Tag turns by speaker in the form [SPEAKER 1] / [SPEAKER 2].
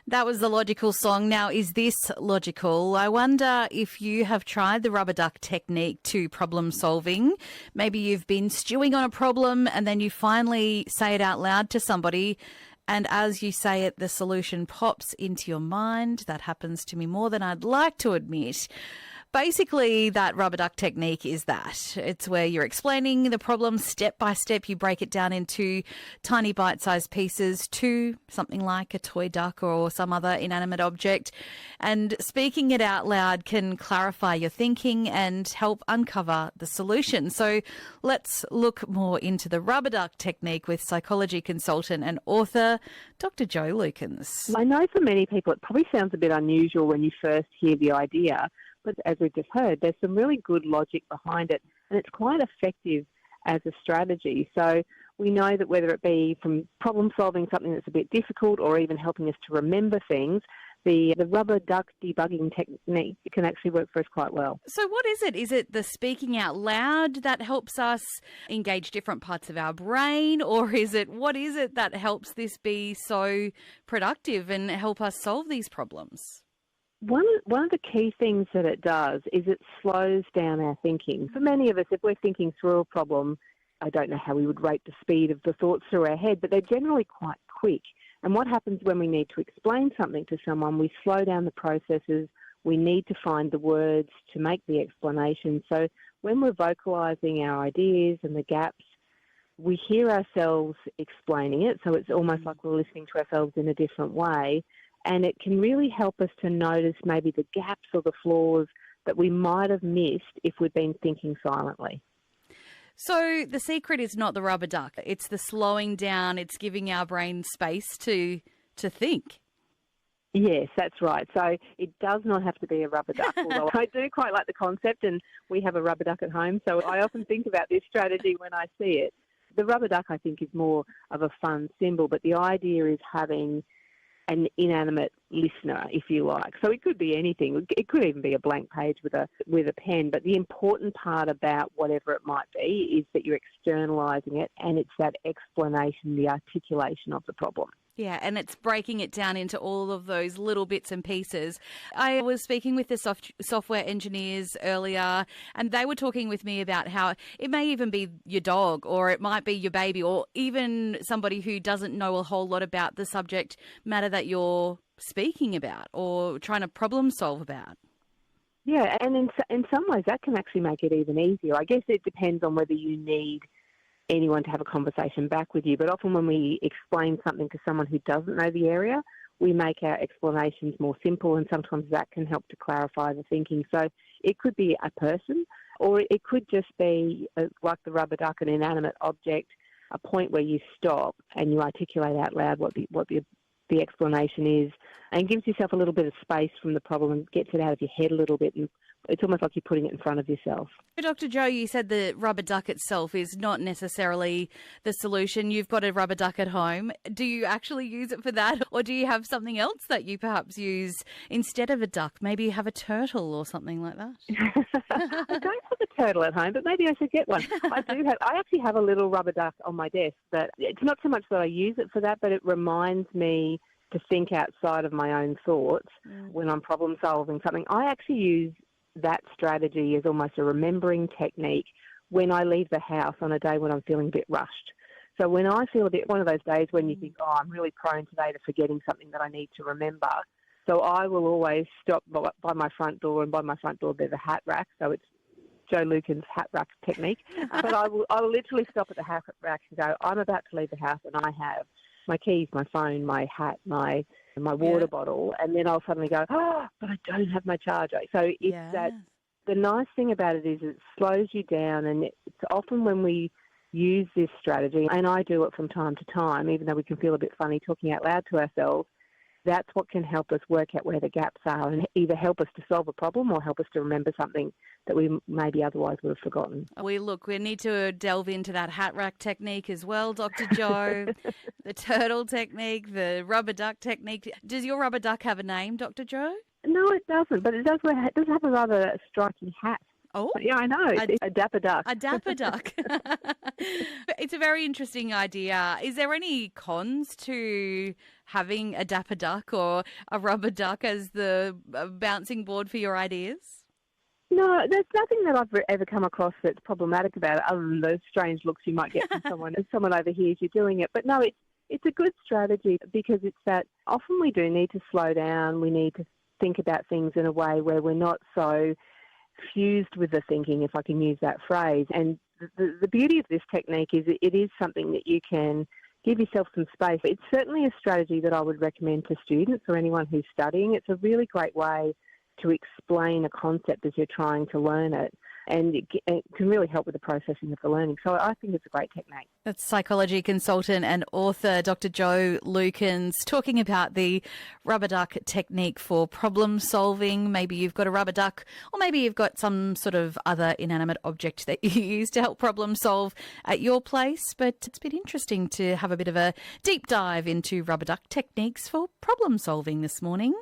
[SPEAKER 1] That was the logical song. Now, is this logical? I wonder if you have tried the rubber duck technique to problem solving. Maybe you've been stewing on a problem and then you finally say it out loud to somebody, and as you say it, the solution pops into your mind. That happens to me more than I'd like to admit. Basically, that rubber duck technique is that. It's where you're explaining the problem step by step. You break it down into tiny bite-sized pieces to something like a toy duck or some other inanimate object. And speaking it out loud can clarify your thinking and help uncover the solution. So let's look more into the rubber duck technique with psychology consultant and author, Dr. Jo Lukens.
[SPEAKER 2] I know for many people it probably sounds a bit unusual when you first hear the idea, but as we've just heard, there's some really good logic behind it, and it's quite effective as a strategy. So we know that whether it be from problem solving something that's a bit difficult or even helping us to remember things, the rubber duck debugging technique can actually work for us quite well.
[SPEAKER 1] So what is it? Is it the speaking out loud that helps us engage different parts of our brain, or what is it that helps this be so productive and help us solve these problems?
[SPEAKER 2] One of the key things that it does is it slows down our thinking. For many of us, if we're thinking through a problem, I don't know how we would rate the speed of the thoughts through our head, but they're generally quite quick. And what happens when we need to explain something to someone, we slow down the processes, we need to find the words to make the explanation. So when we're vocalising our ideas and the gaps, we hear ourselves explaining it, so it's almost like we're listening to ourselves in a different way. And it can really help us to notice maybe the gaps or the flaws that we might have missed if we'd been thinking silently.
[SPEAKER 1] So the secret is not the rubber duck. It's the slowing down. It's giving our brain space to think.
[SPEAKER 2] Yes, that's right. So it does not have to be a rubber duck, although I do quite like the concept, and we have a rubber duck at home, so I often think about this strategy when I see it. The rubber duck, I think, is more of a fun symbol, but the idea is having an inanimate listener, if you like. So it could be anything. It could even be a blank page with a pen. But the important part about whatever it might be is that you're externalising it, and it's that explanation, the articulation of the problem.
[SPEAKER 1] Yeah, and it's breaking it down into all of those little bits and pieces. I was speaking with the software engineers earlier, and they were talking with me about how it may even be your dog, or it might be your baby, or even somebody who doesn't know a whole lot about the subject matter that you're speaking about or trying to problem solve about.
[SPEAKER 2] Yeah, and in some ways that can actually make it even easier. I guess it depends on whether you need anyone to have a conversation back with you, but often when we explain something to someone who doesn't know the area, we make our explanations more simple, and sometimes that can help to clarify the thinking. So it could be a person, or it could just be, like the rubber duck, an inanimate object, a point where you stop and you articulate out loud what the explanation is, and gives yourself a little bit of space from the problem and gets it out of your head a little bit, and it's almost like you're putting it in front of yourself.
[SPEAKER 1] Dr. Jo, you said the rubber duck itself is not necessarily the solution. You've got a rubber duck at home. Do you actually use it for that, or do you have something else that you perhaps use instead of a duck? Maybe you have a turtle or something like that?
[SPEAKER 2] I don't have a turtle at home, but maybe I should get one. I actually have a little rubber duck on my desk, but it's not so much that I use it for that, but it reminds me to think outside of my own thoughts when I'm problem solving something. I actually use that strategy is almost a remembering technique when I leave the house on a day when I'm feeling a bit rushed. So when I feel one of those days when you think, I'm really prone today to forgetting something that I need to remember, so I will always stop by my front door, and by my front door there's a hat rack, so it's Jo Lukens' hat rack technique. But I will literally stop at the hat rack and go, I'm about to leave the house and I have my keys, my phone, my hat, my water bottle, and then I'll suddenly go, but I don't have my charger. So it's that. The nice thing about it is it slows you down, and it's often when we use this strategy, and I do it from time to time, even though we can feel a bit funny talking out loud to ourselves, that's what can help us work out where the gaps are and either help us to solve a problem or help us to remember something that we maybe otherwise would have forgotten.
[SPEAKER 1] We need to delve into that hat rack technique as well, Dr. Jo, the turtle technique, the rubber duck technique. Does your rubber duck have a name, Dr. Jo?
[SPEAKER 2] No, it doesn't, but it does have a rather striking hat.
[SPEAKER 1] Oh,
[SPEAKER 2] yeah, I know. It's a dapper duck.
[SPEAKER 1] A dapper duck. It's a very interesting idea. Is there any cons to having a dapper duck or a rubber duck as the bouncing board for your ideas?
[SPEAKER 2] No, there's nothing that I've ever come across that's problematic about it, other than those strange looks you might get from someone if someone overhears you doing it. But no, it's a good strategy because it's that often we do need to slow down. We need to think about things in a way where we're not so fused with the thinking, if I can use that phrase. And the beauty of this technique is it is something that you can give yourself some space. It's certainly a strategy that I would recommend to students or anyone who's studying. It's a really great way to explain a concept as you're trying to learn it. And it can really help with the processing of the learning. So I think it's a great technique.
[SPEAKER 1] That's psychology consultant and author Dr. Jo Lukens talking about the rubber duck technique for problem solving. Maybe you've got a rubber duck, or maybe you've got some sort of other inanimate object that you use to help problem solve at your place. But it's been interesting to have a bit of a deep dive into rubber duck techniques for problem solving this morning.